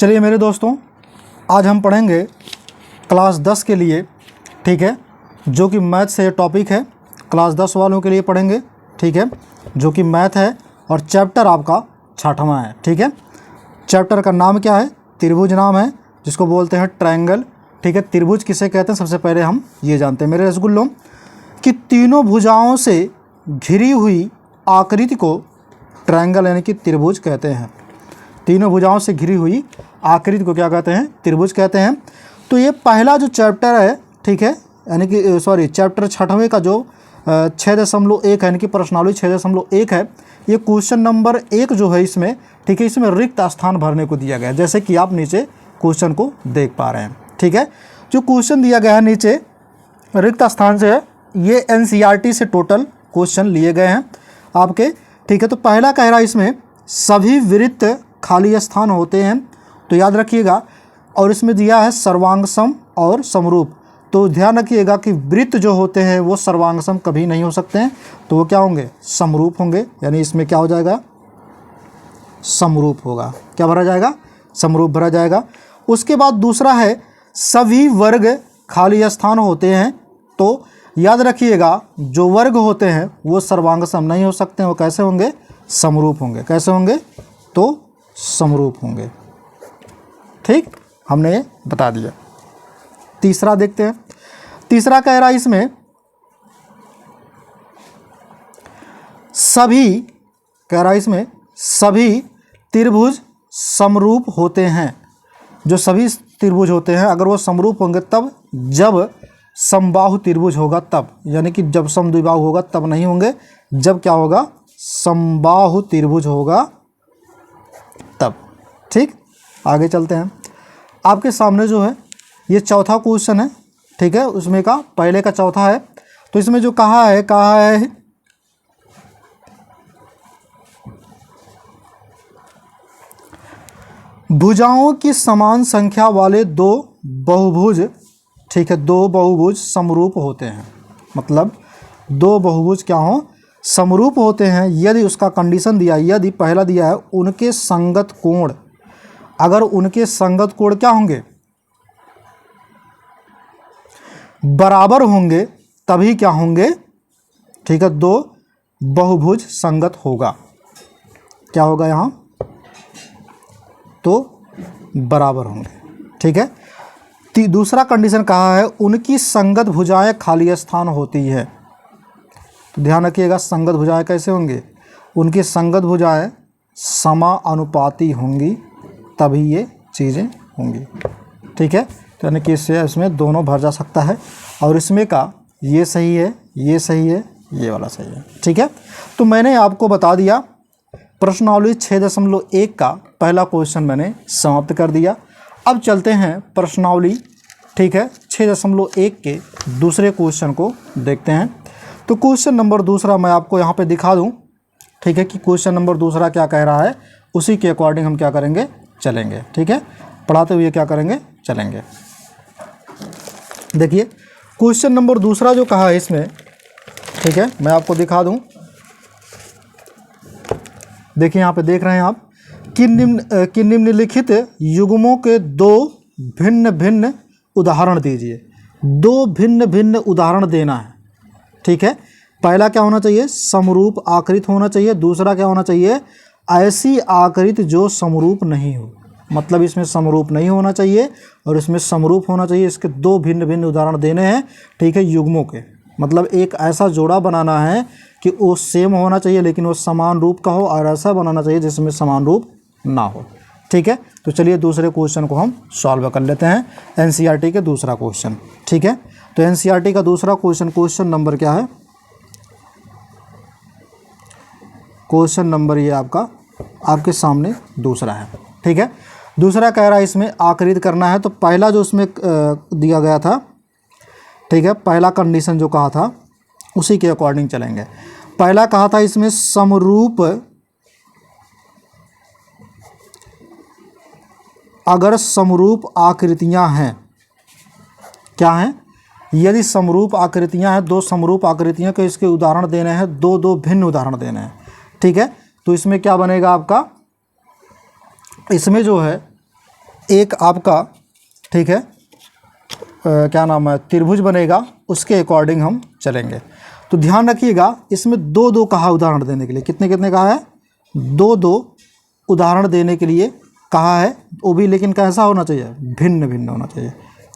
चलिए मेरे दोस्तों, आज हम पढ़ेंगे क्लास 10 के लिए, ठीक है, जो कि मैथ से टॉपिक है। क्लास 10 वालों के लिए पढ़ेंगे, ठीक है, जो कि मैथ है और चैप्टर आपका 6वां है, ठीक है। चैप्टर का नाम क्या है? त्रिभुज नाम है, जिसको बोलते हैं ट्रायंगल, ठीक है। त्रिभुज किसे कहते हैं सबसे पहले हम ये जानते हैं मेरे रसगुल्लों, कि तीनों भुजाओं से घिरी हुई आकृति को ट्रायंगल यानी कि त्रिभुज कहते हैं। तीनों भुजाओं से घिरी हुई आकृति को क्या कहते हैं? त्रिभुज कहते हैं। तो ये पहला जो चैप्टर है, ठीक है, यानी कि चैप्टर 6वें का जो 6.1 है, यानी कि प्रश्नावली 6.1 है, ये क्वेश्चन नंबर 1 जो है इसमें, ठीक है, इसमें रिक्त स्थान भरने को दिया गया है, जैसे कि आप नीचे क्वेश्चन को देख पा रहे हैं, ठीक है। जो क्वेश्चन दिया गया है नीचे रिक्त स्थान से, ये NCERT से टोटल क्वेश्चन लिए गए हैं आपके, ठीक है। तो पहला कह रहा है इसमें सभी वृत्त खाली स्थान होते हैं, तो याद रखिएगा। और इसमें दिया है सर्वांगसम और समरूप, तो ध्यान रखिएगा कि वृत्त जो होते हैं वो सर्वांगसम कभी नहीं हो सकते हैं, तो वो क्या होंगे? समरूप होंगे। यानी इसमें क्या हो जाएगा? समरूप होगा। क्या भरा जाएगा? समरूप भरा जाएगा। उसके बाद दूसरा है सभी वर्ग खाली स्थान होते हैं, तो याद रखिएगा जो वर्ग होते हैं वो सर्वांगसम नहीं हो सकते हैं, वो कैसे होंगे? समरूप होंगे। कैसे होंगे? तो समरूप होंगे, ठीक, हमने ये बता दिया। तीसरा देखते हैं। तीसरा कह रहा है इसमें सभी, कह रहा है इसमें सभी त्रिभुज समरूप होते हैं। जो सभी त्रिभुज होते हैं अगर वो समरूप होंगे तब, जब समबाहु त्रिभुज होगा तब, यानी कि जब समद्विबाहु होगा तब नहीं होंगे, जब क्या होगा? समबाहु त्रिभुज होगा तब, ठीक। आगे चलते हैं। आपके सामने जो है ये चौथा क्वेश्चन है, ठीक है, उसमें का पहले का चौथा है। तो इसमें जो कहा है भुजाओं की समान संख्या वाले दो बहुभुज, ठीक है, दो बहुभुज समरूप होते हैं। मतलब दो बहुभुज क्या हो? समरूप होते हैं यदि उसका कंडीशन दिया, यदि पहला दिया है उनके संगत कोण, अगर उनके संगत कोण क्या होंगे? बराबर होंगे, तभी क्या होंगे? ठीक है, दो बहुभुज संगत होगा। क्या होगा यहाँ? तो बराबर होंगे, ठीक है। दूसरा कंडीशन कहा है उनकी संगत भुजाएं खाली स्थान होती है। तो ध्यान रखिएगा संगत भुजाएं कैसे होंगे? उनकी संगत भुजाएं समानुपाती होंगी, तभी ये चीज़ें होंगी, ठीक है। तो यानी कि इसमें दोनों भर जा सकता है, और इसमें का ये सही है, ये सही है, ये वाला सही है, ठीक है। तो मैंने आपको बता दिया प्रश्नावली 6.1 का पहला क्वेश्चन मैंने समाप्त कर दिया। अब चलते हैं प्रश्नावली, ठीक है, 6.1 के दूसरे क्वेश्चन को देखते हैं। तो क्वेश्चन नंबर दूसरा मैं आपको यहाँ पे दिखा दूँ, ठीक है, कि क्वेश्चन नंबर दूसरा क्या कह रहा है, उसी के अकॉर्डिंग हम क्या करेंगे? चलेंगे, ठीक है, पढ़ाते हुए क्या करेंगे? चलेंगे। देखिए क्वेश्चन नंबर दूसरा जो कहा है इसमें, ठीक है, मैं आपको दिखा दूं। देखिए यहाँ पे देख रहे हैं आप कि निम्नलिखित युग्मों के दो भिन्न भिन्न उदाहरण दीजिए। दो भिन्न भिन्न उदाहरण देना है, ठीक है। पहला क्या होना चाहिए? समरूप आकृति होना चाहिए। दूसरा क्या होना चाहिए? ऐसी आकृति जो समरूप नहीं हो, मतलब इसमें समरूप नहीं होना चाहिए और इसमें समरूप होना चाहिए। इसके दो भिन्न भिन्न उदाहरण देने हैं, ठीक है, युग्मों के। मतलब एक ऐसा जोड़ा बनाना है कि वो सेम होना चाहिए लेकिन वो समान रूप का हो, और ऐसा बनाना चाहिए जिसमें समान रूप ना हो, ठीक है। तो चलिए दूसरे क्वेश्चन को हम सॉल्व कर लेते हैं, NCERT के दूसरा क्वेश्चन, ठीक है। तो NCERT का दूसरा क्वेश्चन, क्वेश्चन नंबर क्या है? क्वेश्चन नंबर ये आपका आपके सामने दूसरा है, ठीक है। दूसरा कह रहा है इसमें आकृति करना है। तो पहला जो उसमें दिया गया था, ठीक है, पहला कंडीशन जो कहा था उसी के अकॉर्डिंग चलेंगे। पहला कहा था इसमें समरूप, अगर समरूप आकृतियां हैं, क्या हैं? यदि समरूप आकृतियां हैं, दो समरूप आकृतियां के इसके उदाहरण देने हैं, दो दो भिन्न उदाहरण देने हैं, ठीक है। तो इसमें क्या बनेगा आपका? इसमें जो है एक आपका, ठीक है, क्या नाम है, त्रिभुज बनेगा, उसके अकॉर्डिंग हम चलेंगे। तो ध्यान रखिएगा, इसमें दो दो कहा उदाहरण देने के लिए, कितने कितने कहा है, दो दो उदाहरण देने के लिए कहा है, वो भी लेकिन कैसा होना चाहिए, भिन्न भिन्न होना चाहिए।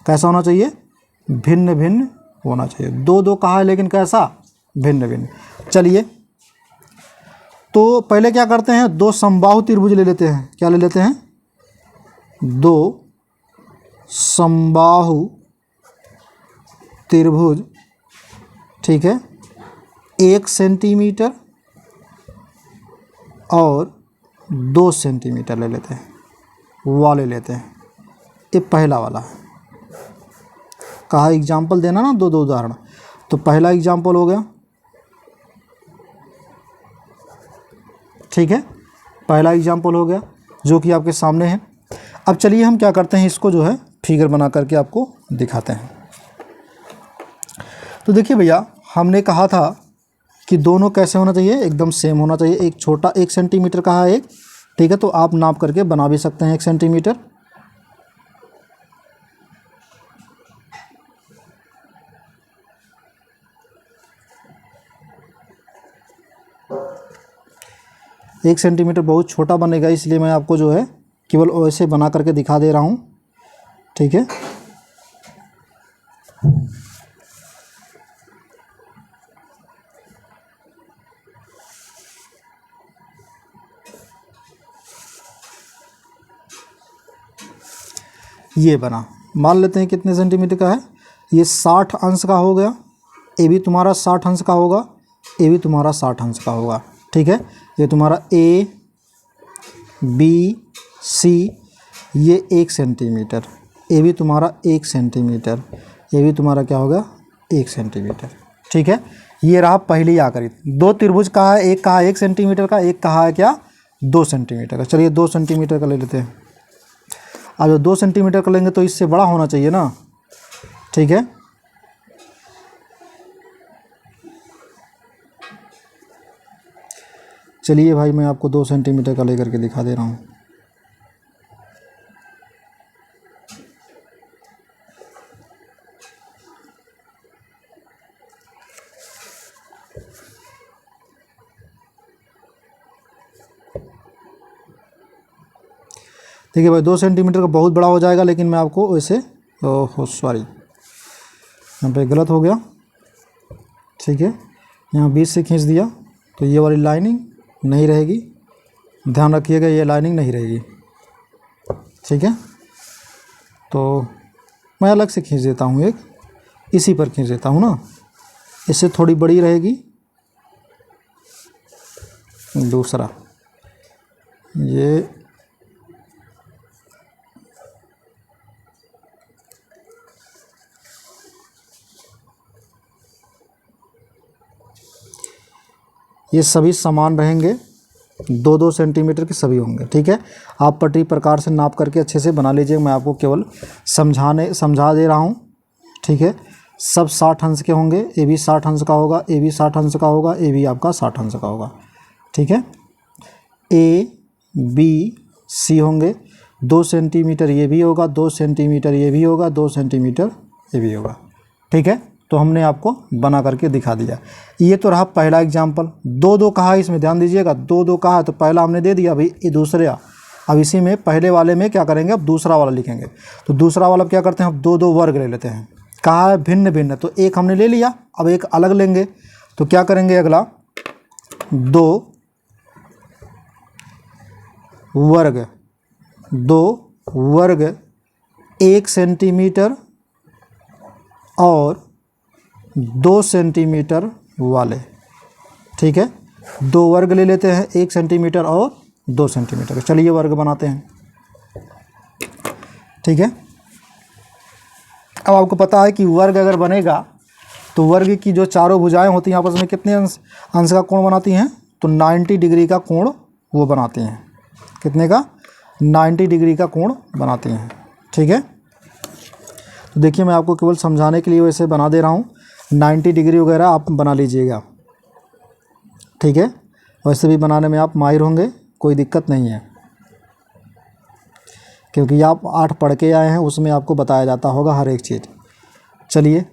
कैसा होना चाहिए, भिन्न भिन्न होना चाहिए। दो दो कहा है लेकिन कैसा, भिन्न भिन्न। चलिए, तो पहले क्या करते हैं, दो समबाहु त्रिभुज ले लेते हैं। क्या ले लेते हैं, दो समबाहु त्रिभुज, ठीक है, 1 सेंटीमीटर और 2 सेंटीमीटर ले लेते हैं, वाले लेते हैं। ये पहला वाला है, कहा एग्जाम्पल देना ना, दो दो उदाहरण। तो पहला एग्जाम्पल हो गया, ठीक है, पहला एग्जाम्पल हो गया जो कि आपके सामने है। अब चलिए हम क्या करते हैं, इसको जो है फिगर बना करके आपको दिखाते हैं। तो देखिए भैया, हमने कहा था कि दोनों कैसे होना चाहिए, एकदम सेम होना चाहिए। एक छोटा 1 सेंटीमीटर कहा है एक, ठीक है, तो आप नाप करके बना भी सकते हैं 1 सेंटीमीटर। एक सेंटीमीटर बहुत छोटा बनेगा, इसलिए मैं आपको जो है केवल वैसे बना करके दिखा दे रहा हूँ, ठीक है। ये बना, मान लेते हैं कितने सेंटीमीटर का है, ये 60 अंश का हो गया। ये भी तुम्हारा 60 अंश का होगा, ये भी तुम्हारा 60 अंश का होगा, ठीक है। ये तुम्हारा A B C, ये 1 सेंटीमीटर, ये भी तुम्हारा 1 सेंटीमीटर, ये भी तुम्हारा क्या होगा, 1 सेंटीमीटर, ठीक है। ये रहा पहली आकृति। दो त्रिभुज कहा है, एक कहा 1 सेंटीमीटर का, एक कहा है क्या, 2 सेंटीमीटर का। चलिए 2 सेंटीमीटर का ले लेते हैं। अब जो 2 सेंटीमीटर का लेंगे तो इससे बड़ा होना चाहिए ना, ठीक है। चलिए भाई, मैं आपको 2 सेंटीमीटर का लेकर के दिखा दे रहा हूँ। देखिए भाई, 2 सेंटीमीटर का बहुत बड़ा हो जाएगा, लेकिन मैं आपको वैसे, ओहो सॉरी, यहाँ पे गलत हो गया, ठीक है। यहाँ 20 से खींच दिया तो ये वाली लाइनिंग नहीं रहेगी, ध्यान रखिएगा, ये लाइनिंग नहीं रहेगी, ठीक है। तो मैं अलग से खींच देता हूँ, एक इसी पर खींच देता हूँ ना, इससे थोड़ी बड़ी रहेगी। दूसरा ये सभी समान रहेंगे, 2-2 सेंटीमीटर के सभी होंगे, ठीक है। आप पट्टी प्रकार से नाप करके अच्छे से बना लीजिए, मैं आपको केवल समझा दे रहा हूँ, ठीक है। सब 60 अंश के होंगे, ये भी 60 अंश का होगा, ये भी 60 अंश का होगा, ये भी आपका 60 अंश का होगा, ठीक है। A B C होंगे, 2 सेंटीमीटर ये भी होगा, 2 सेंटीमीटर ये भी होगा, 2 सेंटीमीटर ये भी होगा, ठीक है। तो हमने आपको बना करके दिखा दिया। ये तो रहा पहला एग्जाम्पल। 2-2 कहा, इसमें ध्यान दीजिएगा, 2-2 कहा तो पहला हमने दे दिया, अभी ये दूसरा। अब इसी में पहले वाले में क्या करेंगे, अब दूसरा वाला लिखेंगे। तो दूसरा वाला क्या करते हैं, अब 2-2 वर्ग ले लेते हैं। कहा है भिन्न भिन्न, तो एक हमने ले लिया, अब एक अलग लेंगे। तो क्या करेंगे, अगला 2 वर्ग, 2 वर्ग 1 सेंटीमीटर और 2 सेंटीमीटर वाले, ठीक है। 2 वर्ग ले लेते हैं, 1 सेंटीमीटर और 2 सेंटीमीटर। चलिए वर्ग बनाते हैं, ठीक है। अब आपको पता है कि वर्ग अगर बनेगा तो वर्ग की जो चारों भुजाएं होती हैं आपस में कितने अंश का कोण बनाती हैं, तो 90 डिग्री का कोण वो बनाती हैं। कितने का, 90 डिग्री का कोण बनाती हैं, ठीक है। तो देखिए, मैं आपको केवल समझाने के लिए वैसे बना दे रहा हूँ, 90 डिग्री वगैरह आप बना लीजिएगा, ठीक है। वैसे भी बनाने में आप माहिर होंगे, कोई दिक्कत नहीं है। क्योंकि आप 8 पढ़ के आए हैं, उसमें आपको बताया जाता होगा हर एक चीज़। चलिए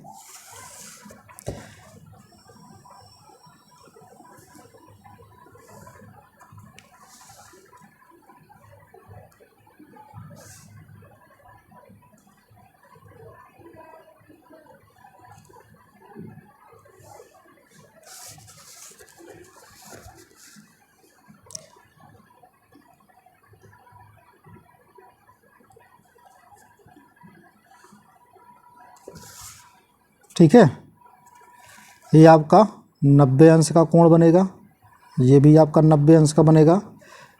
ठीक है, ये आपका 90 अंश का कोण बनेगा, ये भी आपका 90 अंश का बनेगा,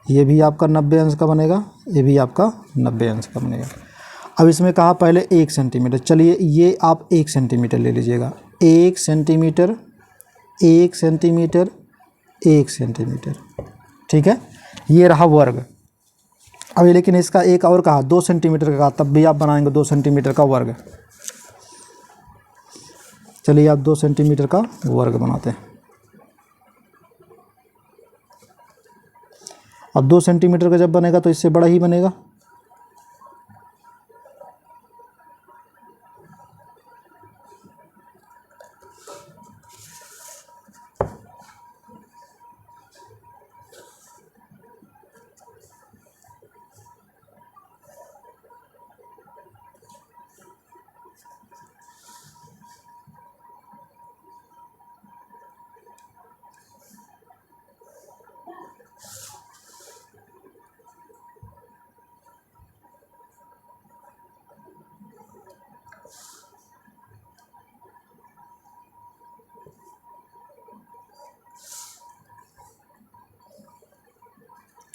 ये भी आपका 90 अंश का बनेगा, ये भी आपका 90 अंश का बनेगा। अब इसमें कहा पहले 1 सेंटीमीटर, चलिए ये आप 1 सेंटीमीटर ले लीजिएगा। 1 सेंटीमीटर, 1 सेंटीमीटर, 1 सेंटीमीटर, ठीक है, ये रहा वर्ग। अभी लेकिन इसका एक और कहा 2 सेंटीमीटर का कहा, तब भी आप बनाएंगे 2 सेंटीमीटर का वर्ग। चलिए आप 2 सेंटीमीटर का वर्ग बनाते हैं। अब 2 सेंटीमीटर का जब बनेगा तो इससे बड़ा ही बनेगा।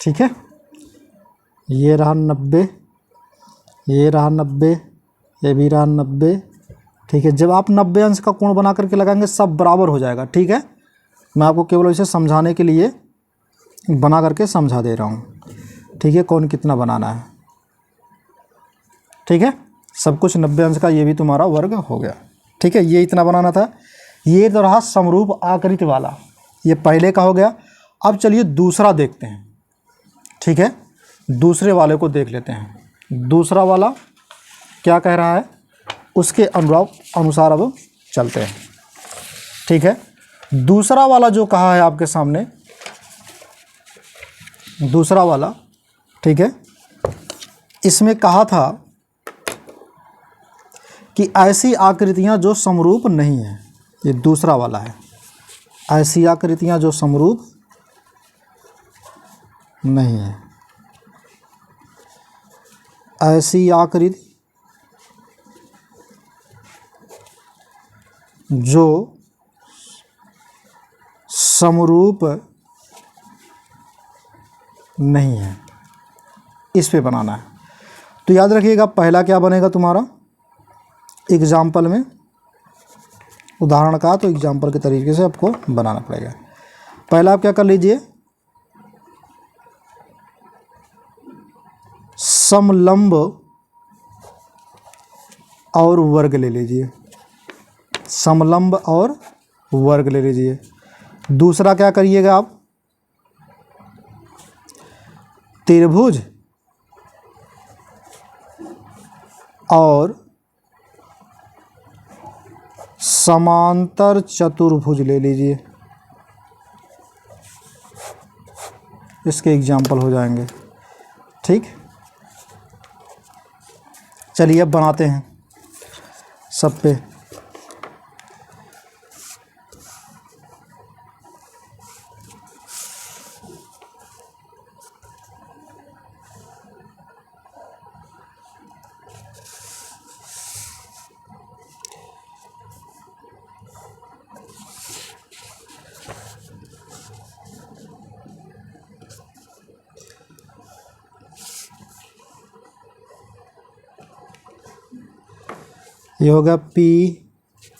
ठीक है, ये रहा 90, ये रहा 90, ये भी रहा 90। ठीक है, जब आप 90 अंश का कोण बना करके लगाएंगे सब बराबर हो जाएगा। ठीक है, मैं आपको केवल इसे समझाने के लिए बना करके समझा दे रहा हूँ। ठीक है, कौन कितना बनाना है। ठीक है, सब कुछ 90 अंश का, ये भी तुम्हारा वर्ग हो गया। ठीक है, ये इतना बनाना था। ये तो रहा समरूप आकृति वाला, ये पहले का हो गया। अब चलिए दूसरा देखते हैं। ठीक है, दूसरे वाले को देख लेते हैं। दूसरा वाला क्या कह रहा है, उसके अनुसार अब चलते हैं। ठीक है, दूसरा वाला जो कहा है आपके सामने, दूसरा वाला, ठीक है, इसमें कहा था कि ऐसी आकृतियां जो समरूप नहीं है, ये दूसरा वाला है। ऐसी आकृतियां जो समरूप नहीं है, ऐसी आकृति जो समरूप नहीं है, इस पे बनाना है। तो याद रखिएगा पहला क्या बनेगा तुम्हारा, एग्जाम्पल में, उदाहरण का तो एग्जाम्पल के तरीके से आपको बनाना पड़ेगा। पहला आप क्या कर लीजिए, समलंब और वर्ग ले लीजिए। समलंब और वर्ग ले लीजिए। दूसरा क्या करिएगा आप, त्रिभुज और समांतर चतुर्भुज ले लीजिए। इसके एग्जाम्पल हो जाएंगे। ठीक, चलिए अब बनाते हैं सब पे। ये हो गया P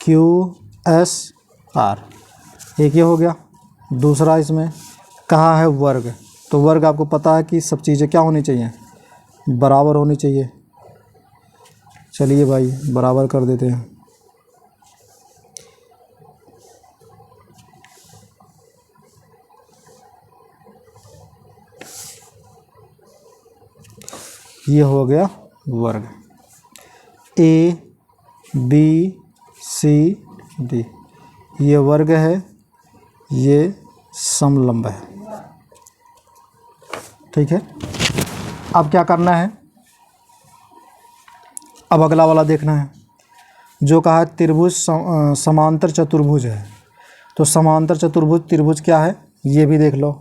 Q S R, एक ये हो गया। दूसरा इसमें कहा है वर्ग, तो वर्ग आपको पता है कि सब चीज़ें क्या होनी चाहिए, बराबर होनी चाहिए। चलिए भाई बराबर कर देते हैं। ये हो गया वर्ग। ए बी सी डी ये वर्ग है, ये समलंब है। ठीक है, अब क्या करना है, अब अगला वाला देखना है। जो कहा है त्रिभुज समांतर चतुर्भुज है, तो समांतर चतुर्भुज त्रिभुज क्या है ये भी देख लो।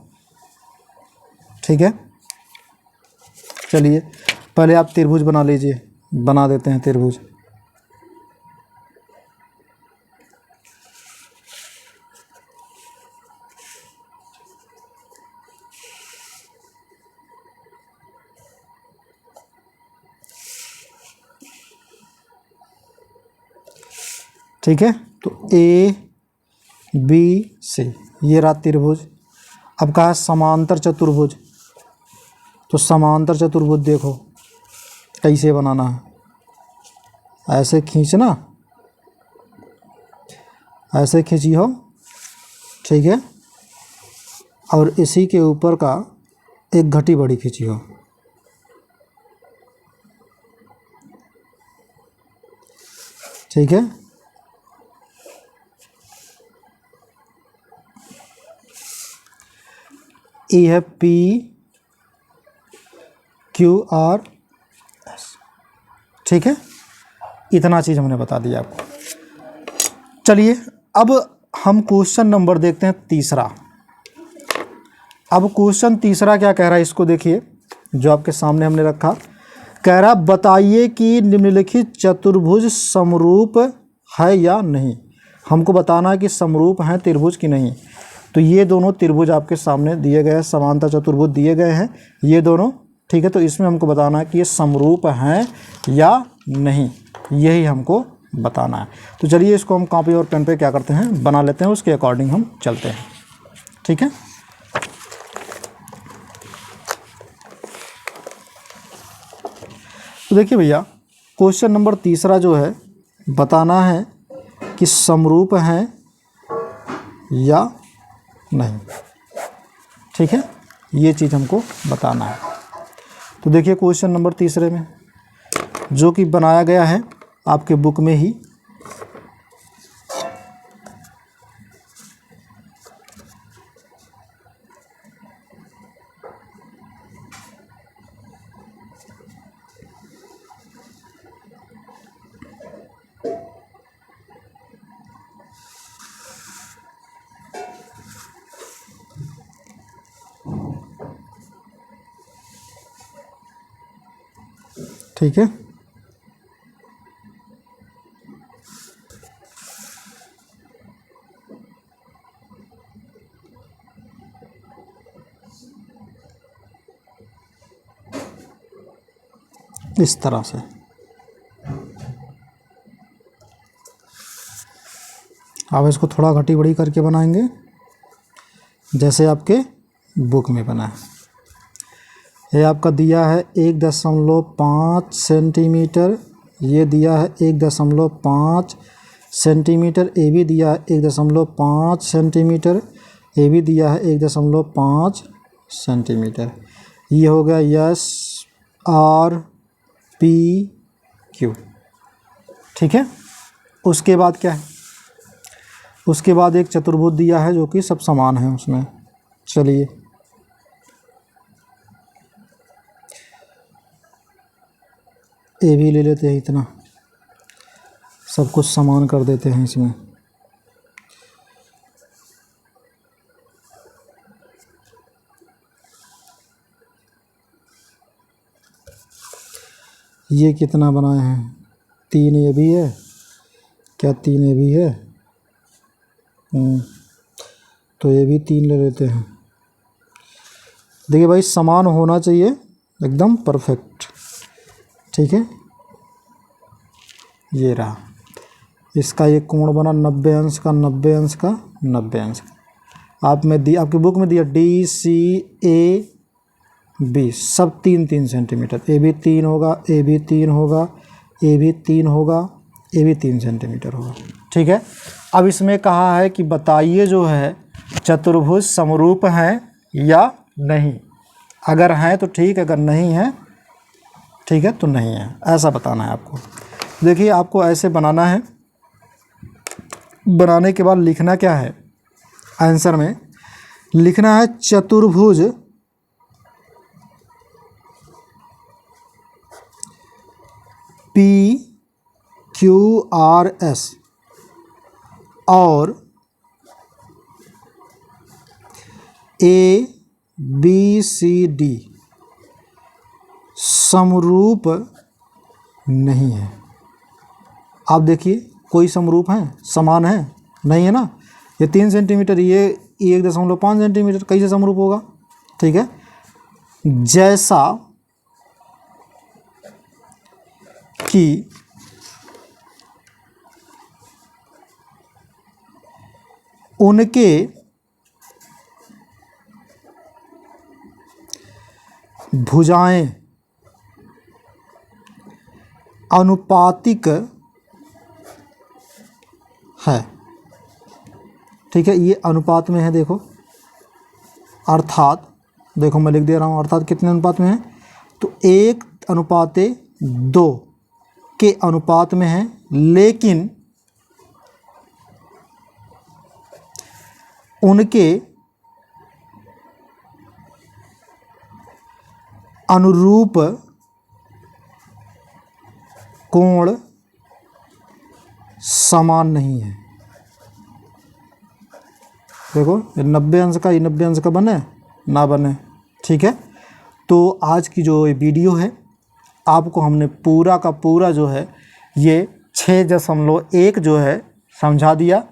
ठीक है, चलिए पहले आप त्रिभुज बना लीजिए, बना देते हैं त्रिभुज। ठीक है, तो ए बी सी ये रहा त्रिभुज। अब कहा है समांतर चतुर्भुज, तो समांतर चतुर्भुज देखो कैसे बनाना है। ऐसे खींचना, ऐसे खींची हो। ठीक है, और इसी के ऊपर का एक घटी बड़ी खींची हो। ठीक है, ये है पी क्यू आर एस। ठीक है, इतना चीज़ हमने बता दिया आपको। चलिए अब हम क्वेश्चन नंबर देखते हैं तीसरा। अब क्वेश्चन तीसरा क्या कह रहा है, इसको देखिए जो आपके सामने हमने रखा। कह रहा बताइए कि निम्नलिखित चतुर्भुज समरूप है या नहीं। हमको बताना है कि समरूप हैं त्रिभुज की नहीं। तो ये दोनों त्रिभुज आपके सामने दिए गए हैं, समांतर चतुर्भुज दिए गए हैं ये दोनों। ठीक है, तो इसमें हमको बताना है कि ये समरूप हैं या नहीं, यही हमको बताना है। तो चलिए इसको हम कॉपी और पेन पे क्या करते हैं, बना लेते हैं, उसके अकॉर्डिंग हम चलते हैं। ठीक है, तो देखिए भैया क्वेश्चन नंबर तीसरा जो है बताना है कि समरूप हैं या नहीं। ठीक है, ये चीज़ हमको बताना है। तो देखिए क्वेश्चन नंबर तीसरे में जो कि बनाया गया है आपके बुक में ही। ठीक है, इस तरह से। अब इसको थोड़ा घटी बड़ी करके बनाएंगे जैसे आपके बुक में बना है। ये आपका दिया है 1.5 सेंटीमीटर, ये दिया है 1.5 सेंटीमीटर, ए भी दिया है 1.5 सेंटीमीटर, ए भी दिया है 1.5 सेंटीमीटर। ये हो गया एस आर पी क्यू। ठीक है, उसके बाद क्या है, उसके बाद एक चतुर्भुज दिया है जो कि सब समान है उसमें। चलिए ए भी ले लेते हैं, इतना सब कुछ समान कर देते हैं इसमें। ये कितना बनाए हैं, 3 ये भी है क्या, 3 ये भी है। तो ये भी 3 ले लेते हैं। देखिए भाई समान होना चाहिए एकदम परफेक्ट। ठीक है, ये रहा, इसका ये कोण बना 90 अंश का, 90 अंश का, 90 अंश का। आप में दी, आपकी बुक में दिया डी सी ए बी, सब 3-3 सेंटीमीटर। ए भी 3 होगा, ए भी 3 होगा, ए भी 3 होगा, ए भी 3 सेंटीमीटर होगा। ठीक है, अब इसमें कहा है कि बताइए जो है चतुर्भुज समरूप हैं या नहीं। अगर हैं तो ठीक, अगर नहीं है ठीक है, तो नहीं है, ऐसा बताना है आपको। देखिए आपको ऐसे बनाना है, बनाने के बाद लिखना क्या है, आंसर में लिखना है चतुर्भुज PQRS और ABCD समरूप नहीं है। आप देखिए कोई समरूप है, समान है, नहीं है ना। ये 3 सेंटीमीटर, ये 1.5 सेंटीमीटर, कैसे समरूप होगा? ठीक है, जैसा कि उनके भुजाएं अनुपातिक है। ठीक है, ये अनुपात में है, देखो, अर्थात देखो मैं लिख दे रहा हूँ, अर्थात कितने अनुपात में है, तो 1:2 के अनुपात में है, लेकिन उनके अनुरूप कोण समान नहीं है। देखो ये 90 अंश का, ये 90 अंश का बने ना बने। ठीक है, तो आज की जो ये वीडियो है, आपको हमने पूरा का पूरा जो है ये 6.1 जो है समझा दिया।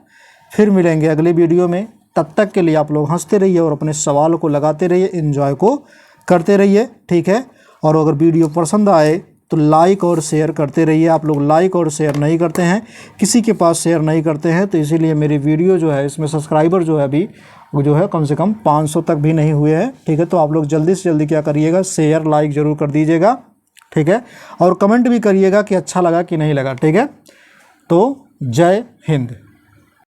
फिर मिलेंगे अगले वीडियो में, तब तक के लिए आप लोग हंसते रहिए और अपने सवाल को लगाते रहिए, एंजॉय को करते रहिए। ठीक है, और अगर वीडियो पसंद आए तो लाइक और शेयर करते रहिए। आप लोग लाइक और शेयर नहीं करते हैं, किसी के पास शेयर नहीं करते हैं, तो इसीलिए मेरी वीडियो जो है इसमें सब्सक्राइबर जो है अभी वो जो है कम से कम 500 तक भी नहीं हुए हैं। ठीक है, तो आप लोग जल्दी से जल्दी क्या करिएगा, शेयर लाइक ज़रूर कर दीजिएगा। ठीक है, और कमेंट भी करिएगा कि अच्छा लगा कि नहीं लगा। ठीक है, तो जय हिंद।